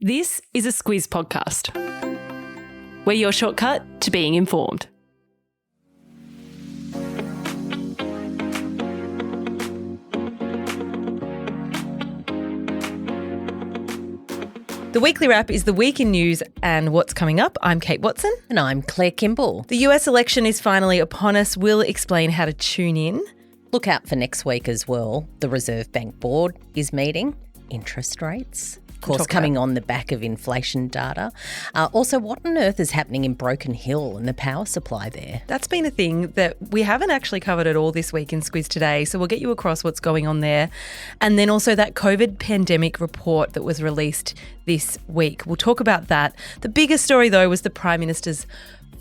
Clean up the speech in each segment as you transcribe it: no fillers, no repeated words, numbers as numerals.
This is a Squiz podcast. We're your shortcut to being informed. The Weekly Wrap is the week in news and what's coming up. I'm Kate Watson. And I'm Claire Kimball. The US election is finally upon us. We'll explain how to tune in. Look out for next week as well. The Reserve Bank Board is meeting. Interest rates, of course, coming on the back of inflation data. Also, what on earth is happening in Broken Hil and the power supply there? That's been a thing that we haven't actually covered at all this week in Squiz Today, so we'll get you across what's going on there. And then also that COVID pandemic report that was released this week. We'll talk about that. The biggest story, though, was the Prime Minister's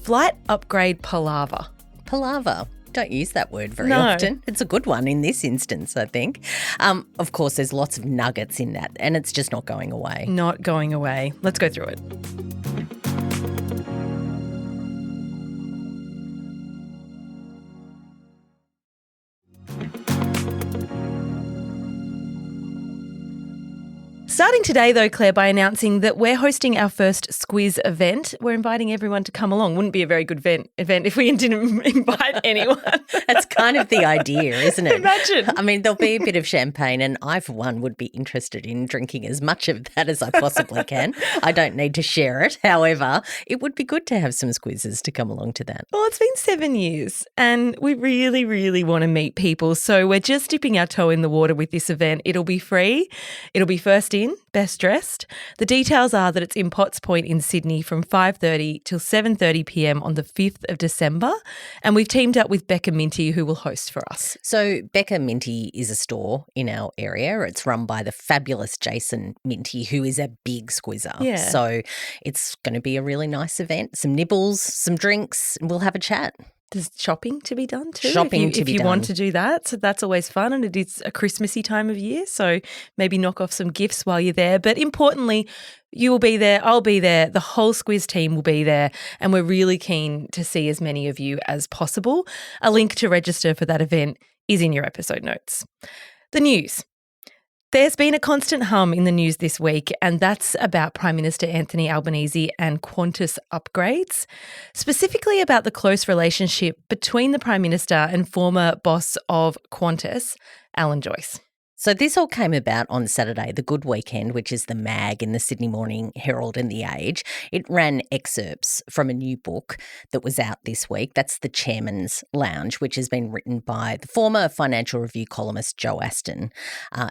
flight upgrade palaver. Palaver. Don't use that word very often. It's a good one in this instance, I think. Of course, there's lots of nuggets in that, and it's just not going away. Not going away. Let's go through it. Starting today, though, Claire, by announcing that we're hosting our first Squiz event. We're inviting everyone to come along. Wouldn't be a very good event if we didn't invite anyone. That's kind of the idea, isn't it? Imagine. I mean, there'll be a bit of champagne, and I, for one, would be interested in drinking as much of that as I possibly can. I don't need to share it. However, it would be good to have some squizzes to come along to that. Well, it's been 7 years, and we really, really want to meet people. So we're just dipping our toe in the water with this event. It'll be free. It'll be first in, best dressed. The details are that it's in Potts Point in Sydney from 5:30 till 7:30 p.m. on the 5th of December. And we've teamed up with Becca Minty, who will host for us. So Becca Minty is a store in our area. It's run by the fabulous Jason Minty, who is a big squizzer. Yeah. So it's going to be a really nice event. Some nibbles, some drinks, and we'll have a chat. There's shopping to be done too. If you want to do that. So that's always fun, and it is a Christmassy time of year. So maybe knock off some gifts while you're there. But importantly, you will be there, I'll be there, the whole Squiz team will be there, and we're really keen to see as many of you as possible. A link to register for that event is in your episode notes. The news. There's been a constant hum in the news this week, and that's about Prime Minister Anthony Albanese and Qantas upgrades, specifically about the close relationship between the Prime Minister and former boss of Qantas, Alan Joyce. So this all came about on Saturday, the Good Weekend, which is the mag in the Sydney Morning Herald and The Age. It ran excerpts from a new book that was out this week. That's The Chairman's Lounge, which has been written by the former Financial Review columnist Joe Aston.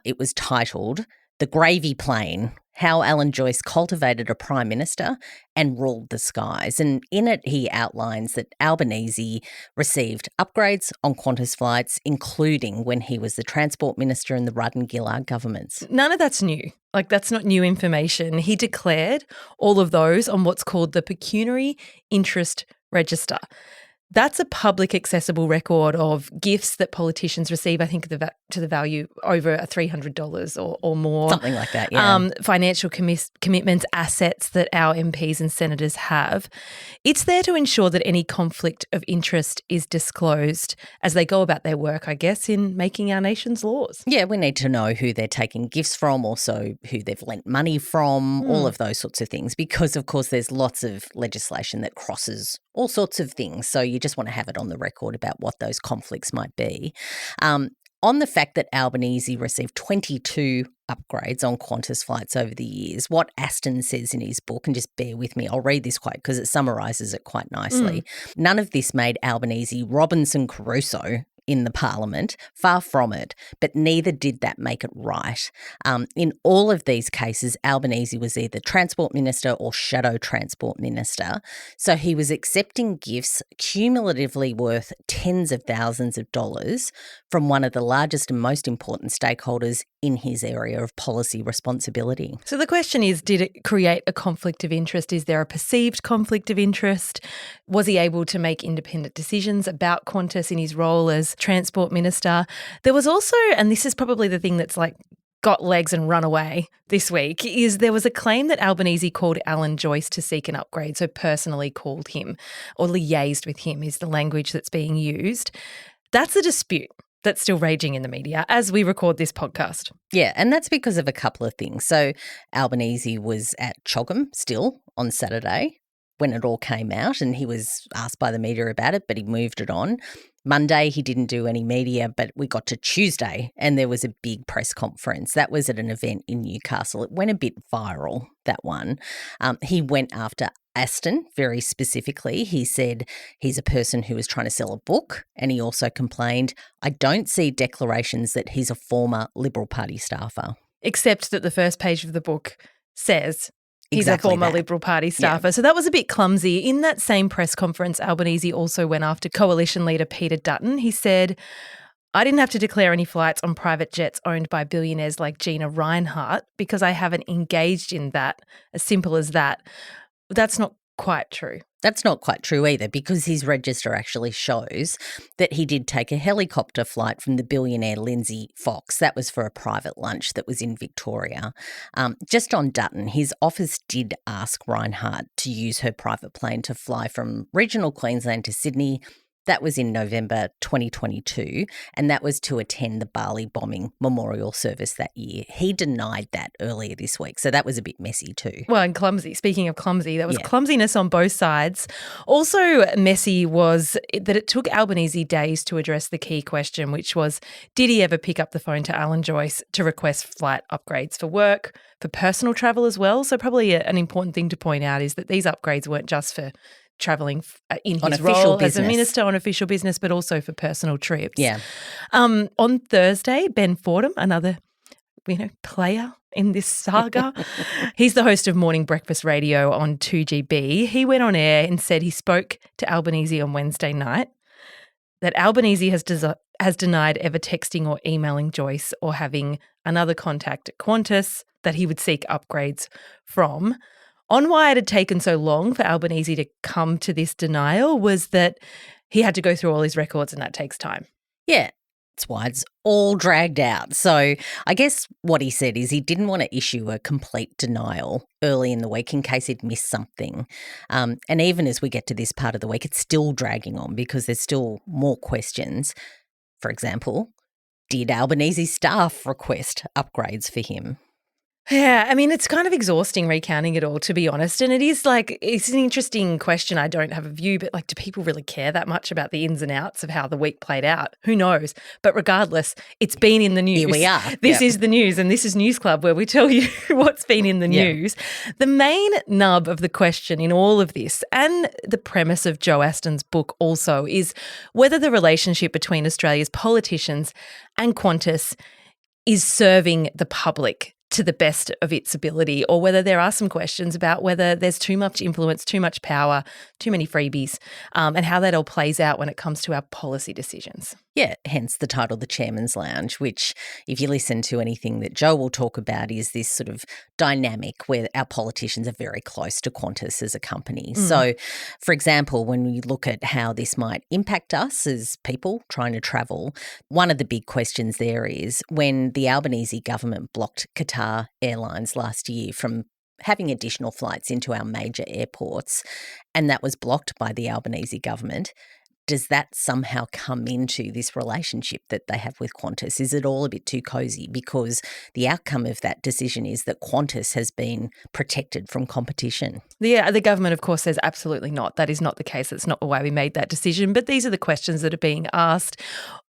It was titled The Gravy Plane, How Alan Joyce Cultivated a Prime Minister and Ruled the Skies. And in it, he outlines that Albanese received upgrades on Qantas flights, including when he was the Transport Minister in the Rudd and Gillard governments. None of that's new. That's not new information. He declared all of those on what's called the Pecuniary Interest Register. That's a public accessible record of gifts that politicians receive, I think to the value over $300 or more. Something like that, yeah. Financial commitments, assets that our MPs and senators have. It's there to ensure that any conflict of interest is disclosed as they go about their work, I guess, in making our nation's laws. Yeah, we need to know who they're taking gifts from, also who they've lent money from, all of those sorts of things, because, of course, there's lots of legislation that crosses all sorts of things. So you just want to have it on the record about what those conflicts might be. On the fact that Albanese received 22 upgrades on Qantas flights over the years, what Aston says in his book, and just bear with me, I'll read this quote because it summarises it quite nicely. None of this made Albanese Robinson Crusoe in the parliament, far from it, but neither did that make it right. In all of these cases, Albanese was either Transport Minister or Shadow Transport Minister, so he was accepting gifts cumulatively worth tens of thousands of dollars from one of the largest and most important stakeholders in his area of policy responsibility. So the question is, did it create a conflict of interest? Is there a perceived conflict of interest? Was he able to make independent decisions about Qantas in his role as Transport Minister? There was also, and this is probably the thing that's got legs and run away this week, is there was a claim that Albanese called Alan Joyce to seek an upgrade, so personally called him or liaised with him is the language that's being used. That's a dispute. that's still raging in the media as we record this podcast. Yeah, and that's because of a couple of things. So Albanese was at Choggum still on Saturday when it all came out, and he was asked by the media about it, but he moved it on. Monday, he didn't do any media, but we got to Tuesday and there was a big press conference. That was at an event in Newcastle. It went a bit viral, that one. He went after Aston very specifically. He said he's a person who was trying to sell a book, and he also complained, I don't see declarations that he's a former Liberal Party staffer. Except that the first page of the book says he's Exactly a former that. Liberal Party staffer. Yeah. So that was a bit clumsy. In that same press conference, Albanese also went after coalition leader Peter Dutton. He said, I didn't have to declare any flights on private jets owned by billionaires like Gina Rinehart because I haven't engaged in that. As simple as that. That's not quite true. That's not quite true either, because his register actually shows that he did take a helicopter flight from the billionaire Lindsay Fox. That was for a private lunch that was in Victoria. Just on Dutton, his office did ask Rinehart to use her private plane to fly from regional Queensland to Sydney. That was in November 2022, and that was to attend the Bali bombing memorial service that year. He denied that earlier this week, so that was a bit messy too. Well, and clumsy. Speaking of clumsy, there was clumsiness on both sides. Also messy was that it took Albanese days to address the key question, which was, did he ever pick up the phone to Alan Joyce to request flight upgrades for work, for personal travel as well? So probably an important thing to point out is that these upgrades weren't just for travelling in his role as a minister on official business, but also for personal trips. Yeah. On Thursday, Ben Fordham, another player in this saga, he's the host of Morning Breakfast Radio on 2GB. He went on air and said he spoke to Albanese on Wednesday night, that Albanese has denied ever texting or emailing Joyce or having another contact at Qantas that he would seek upgrades from. On why it had taken so long for Albanese to come to this denial was that he had to go through all his records, and that takes time. Yeah, that's why it's all dragged out. So I guess what he said is he didn't want to issue a complete denial early in the week in case he'd missed something. And even as we get to this part of the week, it's still dragging on because there's still more questions. For example, did Albanese's staff request upgrades for him? Yeah, I mean, it's kind of exhausting recounting it all, to be honest. And it is it's an interesting question. I don't have a view, but do people really care that much about the ins and outs of how the week played out? Who knows? But regardless, it's been in the news. Here we are. This is the news, and this is News Club, where we tell you what's been in the news. The main nub of the question in all of this, and the premise of Joe Aston's book also, is whether the relationship between Australia's politicians and Qantas is serving the public to the best of its ability, or whether there are some questions about whether there's too much influence, too much power, too many freebies, and how that all plays out when it comes to our policy decisions. Yeah, hence the title The Chairman's Lounge, which if you listen to anything that Joe will talk about is this sort of dynamic where our politicians are very close to Qantas as a company. So, for example, when we look at how this might impact us as people trying to travel, one of the big questions there is when the Albanese government blocked Qatar Airlines last year from having additional flights into our major airports, and that was blocked by the Albanese government. Does that somehow come into this relationship that they have with Qantas? Is it all a bit too cosy? Because the outcome of that decision is that Qantas has been protected from competition. Yeah, the government, of course, says absolutely not. That is not the case. That's not the way we made that decision. But these are the questions that are being asked.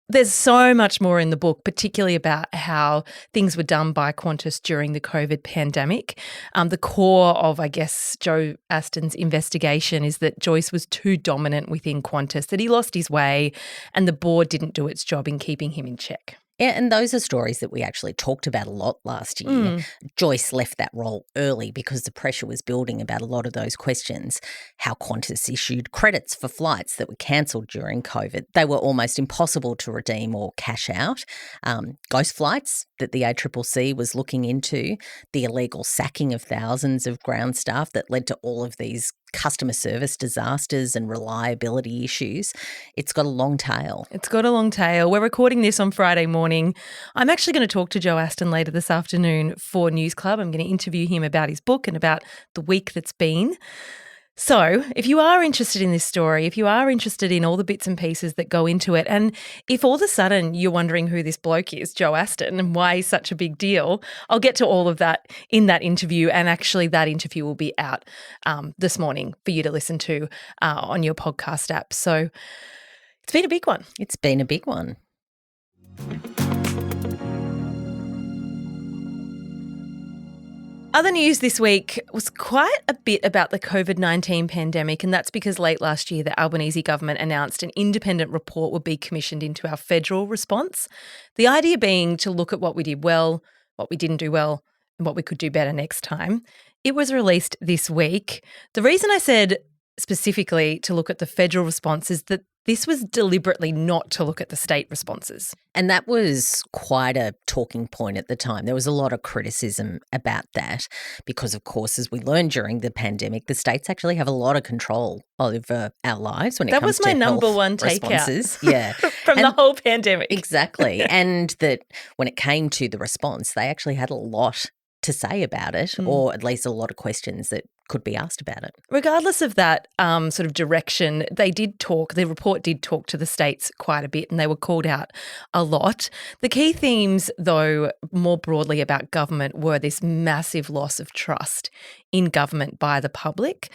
There's so much more in the book, particularly about how things were done by Qantas during the COVID pandemic. The core of, I guess, Joe Aston's investigation is that Joyce was too dominant within Qantas, that he lost his way and the board didn't do its job in keeping him in check. Yeah, and those are stories that we actually talked about a lot last year. Joyce left that role early because the pressure was building about a lot of those questions. How Qantas issued credits for flights that were cancelled during COVID. They were almost impossible to redeem or cash out. Ghost flights that the ACCC was looking into. The illegal sacking of thousands of ground staff that led to all of these customer service disasters and reliability issues. It's got a long tail. It's got a long tail. We're recording this on Friday morning. I'm actually going to talk to Joe Aston later this afternoon for News Club. I'm going to interview him about his book and about the week that's been. So if you are interested in this story, if you are interested in all the bits and pieces that go into it, and if all of a sudden you're wondering who this bloke is, Joe Aston, and why he's such a big deal, I'll get to all of that in that interview. And actually that interview will be out this morning for you to listen to on your podcast app. So it's been a big one. It's been a big one. Other news this week was quite a bit about the COVID-19 pandemic, and that's because late last year the Albanese government announced an independent report would be commissioned into our federal response. The idea being to look at what we did well, what we didn't do well, and what we could do better next time. It was released this week. The reason I said specifically to look at the federal response is that this was deliberately not to look at the state responses. And that was quite a talking point at the time. There was a lot of criticism about that because, of course, as we learned during the pandemic, the states actually have a lot of control over our lives when it comes to That was my number health one responses. takeout Yeah. from the whole pandemic. Exactly. And that when it came to the response, they actually had a lot to say about it, or at least a lot of questions that could be asked about it. Regardless of that sort of direction, the report did talk to the states quite a bit, and they were called out a lot. The key themes, though, more broadly about government were this massive loss of trust in government by the public.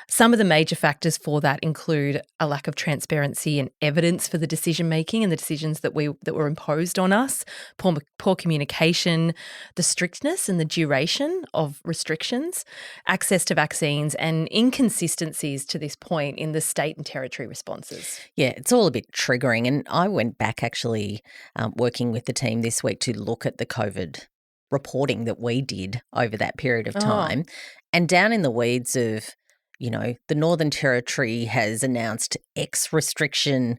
Some of the major factors for that include a lack of transparency and evidence for the decision-making and the decisions that were imposed on us, poor communication, the strictness and the duration of restrictions, access to vaccines, and inconsistencies to this point in the state and territory responses. Yeah, it's all a bit triggering. And I went back actually working with the team this week to look at the COVID reporting that we did over that period of time. And down in the weeds of, the Northern Territory has announced X restriction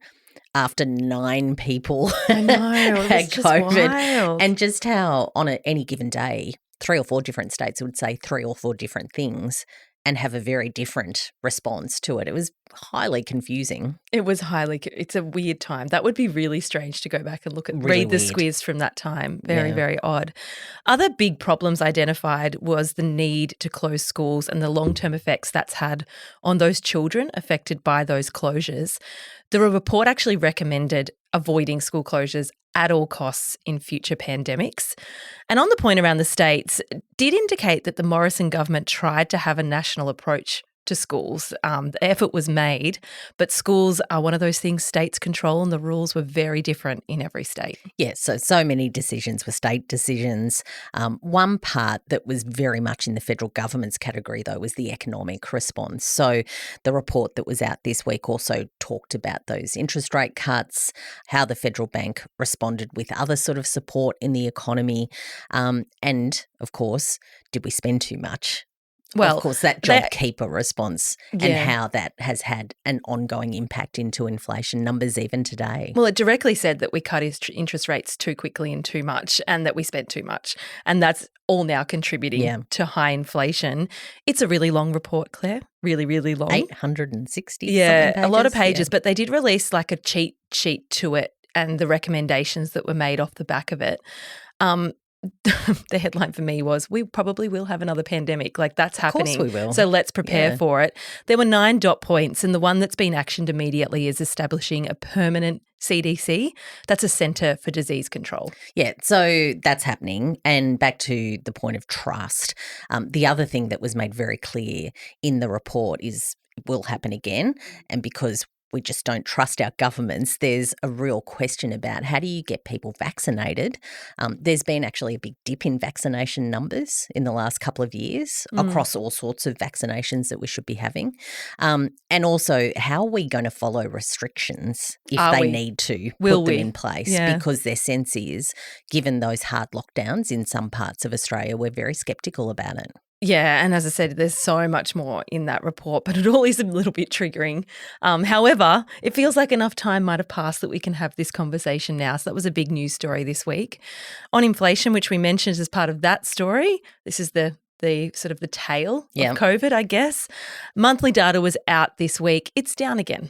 after 9 people I know, had COVID. Wild. And just how on any given day, 3 or 4 different states would say 3 or 4 different things and have a very different response to it. It was highly confusing. It's a weird time. That would be really strange to go back and read the squiz from that time. Very, very odd. Other big problems identified was the need to close schools and the long-term effects that's had on those children affected by those closures. The report actually recommended avoiding school closures at all costs in future pandemics. And on the point around the states, did indicate that the Morrison government tried to have a national approach to schools. The effort was made, but schools are one of those things states control, and the rules were very different in every state. Yes, so many decisions were state decisions. One part that was very much in the federal government's category, though, was the economic response. So the report that was out this week also talked about those interest rate cuts, how the federal bank responded with other sort of support in the economy, and, of course, did we spend too much? Well, of course, that JobKeeper response and how that has had an ongoing impact into inflation numbers even today. Well, it directly said that we cut interest rates too quickly and too much, and that we spent too much. And that's all now contributing to high inflation. It's a really long report, Claire, really, really long. 860 Yeah, pages. A lot of pages, but they did release like a cheat sheet to it and the recommendations that were made off the back of it. The headline for me was, we probably will have another pandemic. Like, that's happening. Of course we will. So let's prepare for it. There were 9 dot points, and the one that's been actioned immediately is establishing a permanent CDC. That's a Centre for Disease Control. Yeah, so that's happening. And back to the point of trust, the other thing that was made very clear in the report is it will happen again. And because we just don't trust our governments, there's a real question about how do you get people vaccinated. There's been actually a big dip in vaccination numbers in the last couple of years across all sorts of vaccinations that we should be having. And also, how are we going to follow restrictions if they need to put them in place? Yeah. Because their sense is, given those hard lockdowns in some parts of Australia, we're very sceptical about it. Yeah, and as I said, there's so much more in that report, but it all is a little bit triggering. However, it feels like enough time might have passed that we can have this conversation now. So that was a big news story this week. On inflation, which we mentioned as part of that story, this is the sort of the tail of COVID, I guess. Monthly data was out this week. It's down again.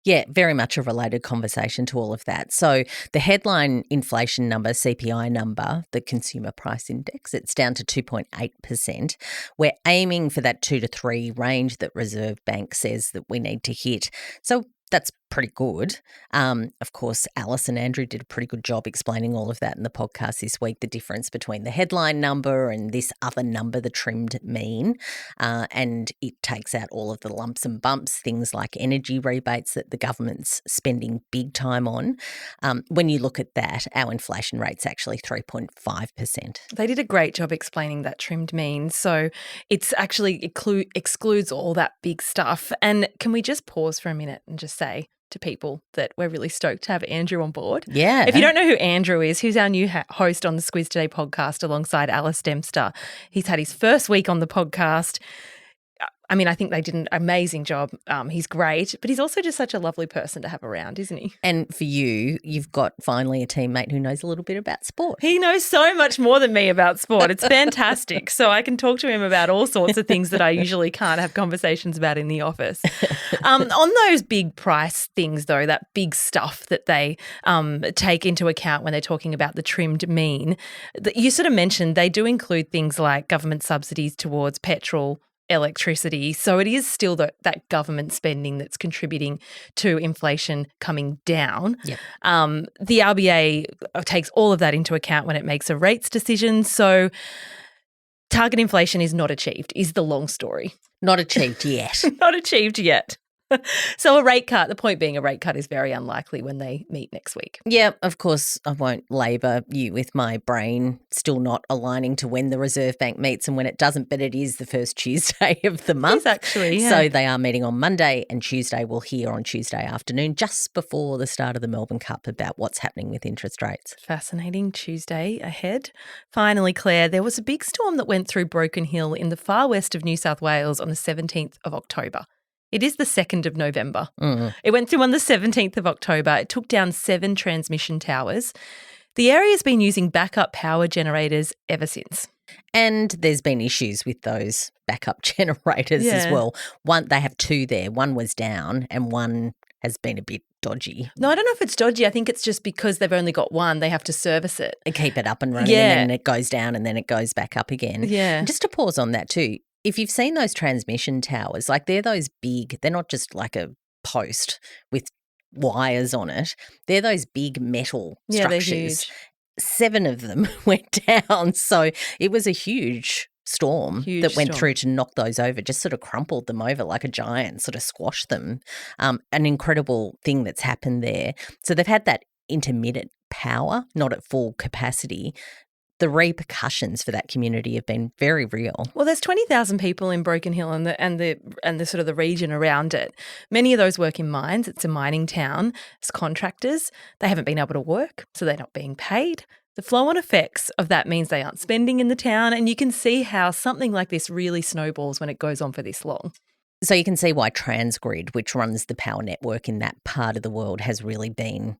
Yeah, very much a related conversation to all of that. So the headline inflation number, CPI number, the consumer price index, it's down to 2.8%. We're aiming for that 2 to 3 range that Reserve Bank says that we need to hit. So that's pretty good. Of course, Alice and Andrew did a pretty good job explaining all of that in the podcast this week, the difference between the headline number and this other number, the trimmed mean. And it takes out all of the lumps and bumps, things like energy rebates that the government's spending big time on. When you look at that, our inflation rate's actually 3.5%. They did a great job explaining that trimmed mean. So it's actually excludes all that big stuff. And can we just pause for a minute and just say to people that we're really stoked to have Andrew on board? Yeah. If you don't know who Andrew is, he's our new host on the Squiz Today podcast alongside Alice Dempster. He's had his first week on the podcast. I mean, I think they did an amazing job. He's great, but he's also just such a lovely person to have around, isn't he? And for you, you've got finally a teammate who knows a little bit about sport. He knows so much more than me about sport. It's fantastic. So I can talk to him about all sorts of things that I usually can't have conversations about in the office. On those big price things, though, that big stuff that they take into account when they're talking about the trimmed mean, you sort of mentioned they do include things like government subsidies towards petrol, electricity. So it is still that government spending that's contributing to inflation coming down. Yep. The RBA takes all of that into account when it makes a rates decision. So target inflation is not achieved, is the long story. Not achieved yet. Not achieved yet. So a rate cut, the point being a rate cut is very unlikely when they meet next week. Yeah, of course, I won't labour you with my brain still not aligning to when the Reserve Bank meets and when it doesn't, but it is the first Tuesday of the month. It is actually, yeah. So they are meeting on Monday and Tuesday. We'll hear on Tuesday afternoon, just before the start of the Melbourne Cup, about what's happening with interest rates. Fascinating Tuesday ahead. Finally, Claire, there was a big storm that went through Broken Hil in the far west of New South Wales on the 17th of October. It is the 2nd of November. It went through on the 17th of October. It took down 7 transmission towers. The area's been using backup power generators ever since. And there's been issues with those backup generators as well. They have 2 there. One was down and one has been a bit dodgy. No, I don't know if it's dodgy. I think it's just because they've only got one, they have to service it. And keep it up and running, and then it goes down and then it goes back up again. Yeah. And just to pause on that too, if you've seen those transmission towers, like they're those big, they're not just like a post with wires on it. They're those big metal structures. They're huge. 7 of them went down. So it was a huge storm that went through to knock those over, just sort of crumpled them over like a giant, sort of squashed them. An incredible thing that's happened there. So they've had that intermittent power, not at full capacity. The repercussions for that community have been very real. Well, there's 20,000 people in Broken Hil and the sort of the region around it. Many of those work in mines. It's a mining town. It's contractors. They haven't been able to work, so they're not being paid. The flow-on effects of that means they aren't spending in the town, and you can see how something like this really snowballs when it goes on for this long. So you can see why Transgrid, which runs the power network in that part of the world, has really been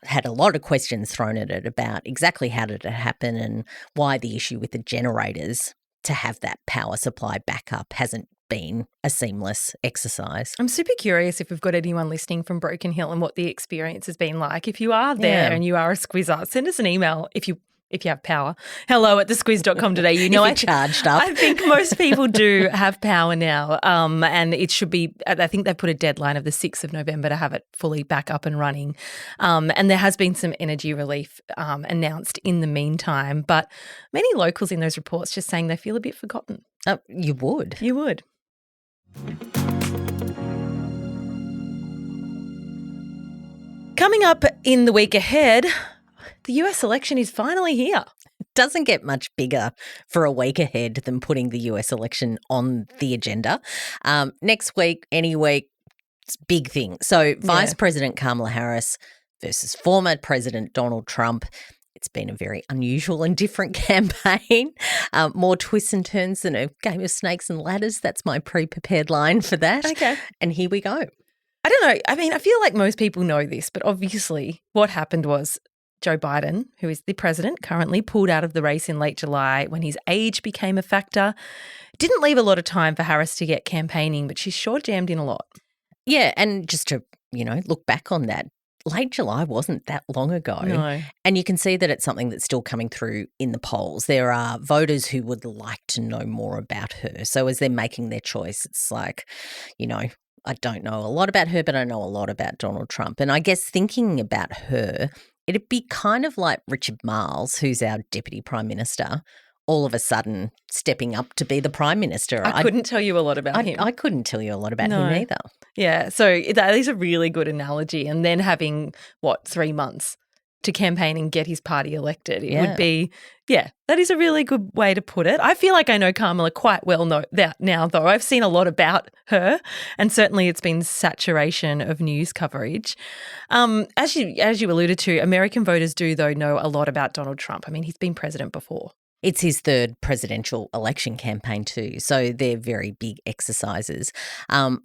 had a lot of questions thrown at it about exactly how did it happen and why the issue with the generators to have that power supply backup hasn't been a seamless exercise. I'm super curious if we've got anyone listening from Broken Hil and what the experience has been like. If you are there and you are a squizzer, send us an email if you have power. hello@thesquiz.com.au. You know, if you're charged up. I think most people do have power now, and it should be, I think they've put a deadline of the 6th of November to have it fully back up and running. And there has been some energy relief announced in the meantime, but many locals in those reports just saying they feel a bit forgotten. You would. You would. Coming up in the week ahead, the US election is finally here. It doesn't get much bigger for a week ahead than putting the US election on the agenda. Next week, any week, it's a big thing. So Vice President Kamala Harris versus former President Donald Trump. It's been a very unusual and different campaign. More twists and turns than a game of snakes and ladders. That's my pre-prepared line for that. Okay. And here we go. I don't know. I mean, I feel like most people know this, but obviously what happened was Joe Biden, who is the president currently, pulled out of the race in late July when his age became a factor. Didn't leave a lot of time for Harris to get campaigning, but she's sure jammed in a lot. Yeah, and just to look back on that. Late July wasn't that long ago. No. And you can see that it's something that's still coming through in the polls. There are voters who would like to know more about her. So as they're making their choice, it's like, I don't know a lot about her, but I know a lot about Donald Trump. And I guess thinking about her, it'd be kind of like Richard Marles, who's our Deputy Prime Minister, all of a sudden stepping up to be the Prime Minister. I couldn't tell you a lot about him. I couldn't tell you a lot about him either. Yeah, so that is a really good analogy. And then having, 3 months to campaign and get his party elected. It would be, that is a really good way to put it. I feel like I know Kamala quite well now, though. I've seen a lot about her, and certainly it's been saturation of news coverage. As you alluded to, American voters do, though, know a lot about Donald Trump. I mean, he's been president before. It's his third presidential election campaign too, so they're very big exercises.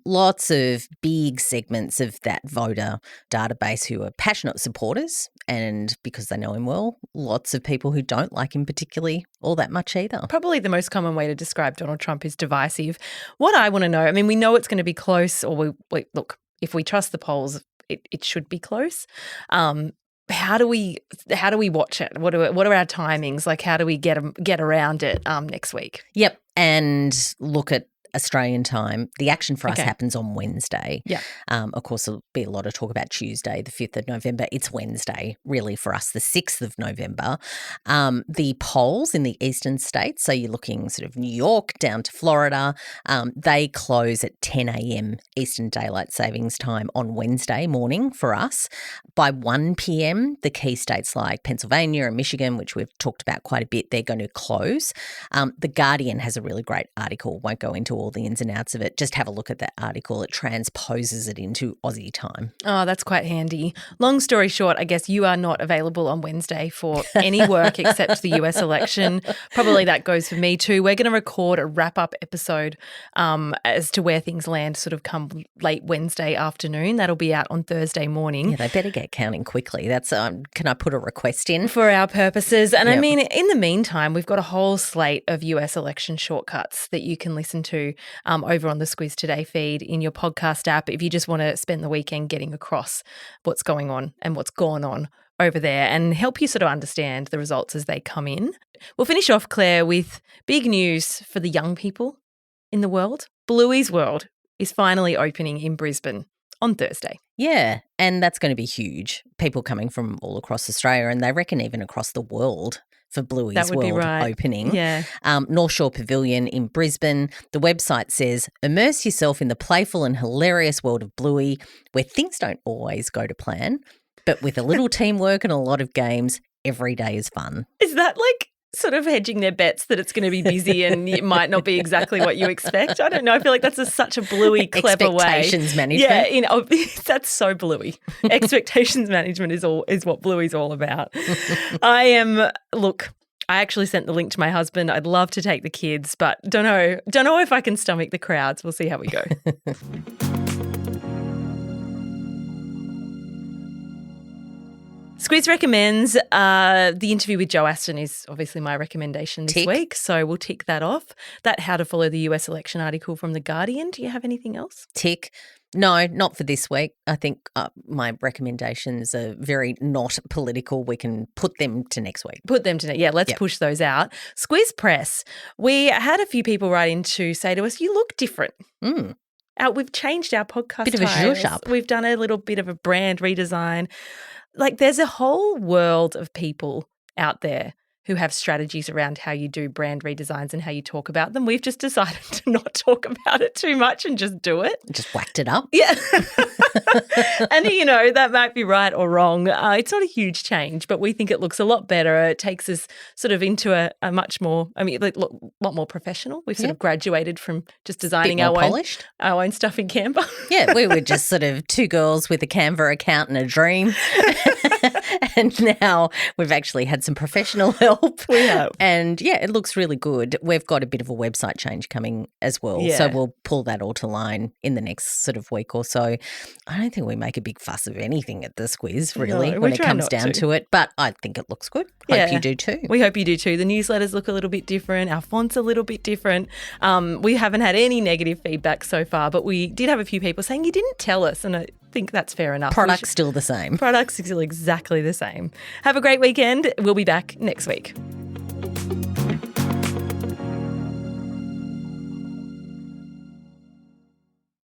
Lots of big segments of that voter database who are passionate supporters, and because they know him well, lots of people who don't like him particularly all that much either. Probably the most common way to describe Donald Trump is divisive. What I want to know, I mean, we know it's going to be close, or look, if we trust the polls, it should be close. How do we watch it? What are our timings? Like, how do we get around it next week? Yep, and look at Australian time. The action for us happens on Wednesday. Yeah. Of course, there'll be a lot of talk about Tuesday, the 5th of November. It's Wednesday, really, for us, the 6th of November. The polls in the eastern states, so you're looking sort of New York down to Florida, they close at 10 a.m. Eastern Daylight Savings Time on Wednesday morning for us. By 1 p.m., the key states like Pennsylvania and Michigan, which we've talked about quite a bit, they're going to close. The Guardian has a really great article, won't go into all the ins and outs of it. Just have a look at that article. It transposes it into Aussie time. Oh, that's quite handy. Long story short, I guess you are not available on Wednesday for any work except the US election. Probably that goes for me too. We're going to record a wrap-up episode as to where things land sort of come late Wednesday afternoon. That'll be out on Thursday morning. Yeah, they better get counting quickly. That's can I put a request in? For our purposes. And I mean, in the meantime, we've got a whole slate of US election shortcuts that you can listen to over on the Squiz Today feed in your podcast app if you just want to spend the weekend getting across what's going on and what's gone on over there and help you sort of understand the results as they come in. We'll finish off, Claire, with big news for the young people in the world. Bluey World is finally opening in Brisbane on Thursday. Yeah, and that's going to be huge. People coming from all across Australia, and they reckon even across the world for Bluey World opening. Yeah. North Shore Pavilion in Brisbane. The website says, immerse yourself in the playful and hilarious world of Bluey, where things don't always go to plan, but with a little teamwork and a lot of games, every day is fun. Is that like sort of hedging their bets that it's going to be busy and it might not be exactly what you expect? I don't know. I feel like that's such a Bluey clever way. Expectations management. Yeah, that's so Bluey. Expectations management is what Bluey's all about. I actually sent the link to my husband. I'd love to take the kids, but don't know if I can stomach the crowds. We'll see how we go. Squiz recommends the interview with Joe Aston is obviously my recommendation this week, so we'll tick that off. That How to Follow the US Election article from The Guardian. Do you have anything else? Tick. No, not for this week. I think my recommendations are very not political. We can put them to next week. Let's push those out. Squiz Press. We had a few people write in to say to us, you look different. We've changed our podcast bit of a zhuzh up. We've done a little bit of a brand redesign. Like, there's a whole world of people out there who have strategies around how you do brand redesigns and how you talk about them. We've just decided to not talk about it too much and just do it. Just whacked it up. Yeah. And, that might be right or wrong. It's not a huge change, but we think it looks a lot better. It takes us sort of into a much more, a lot more professional. We've sort of graduated from just designing our own stuff in Canva. Yeah, we were just sort of two girls with a Canva account and a dream. And now we've actually had some professional help. We have. And it looks really good. We've got a bit of a website change coming as well. Yeah. So we'll pull that all to line in the next sort of week or so. I don't think we make a big fuss of anything at the Squiz, really, when it comes down to it. But I think it looks good. Hope you do too. We hope you do too. The newsletters look a little bit different. Our font's a little bit different. We haven't had any negative feedback so far, but we did have a few people saying you didn't tell us. And think that's fair enough. Product's still the same. Products still exactly the same. Have a great weekend. We'll be back next week.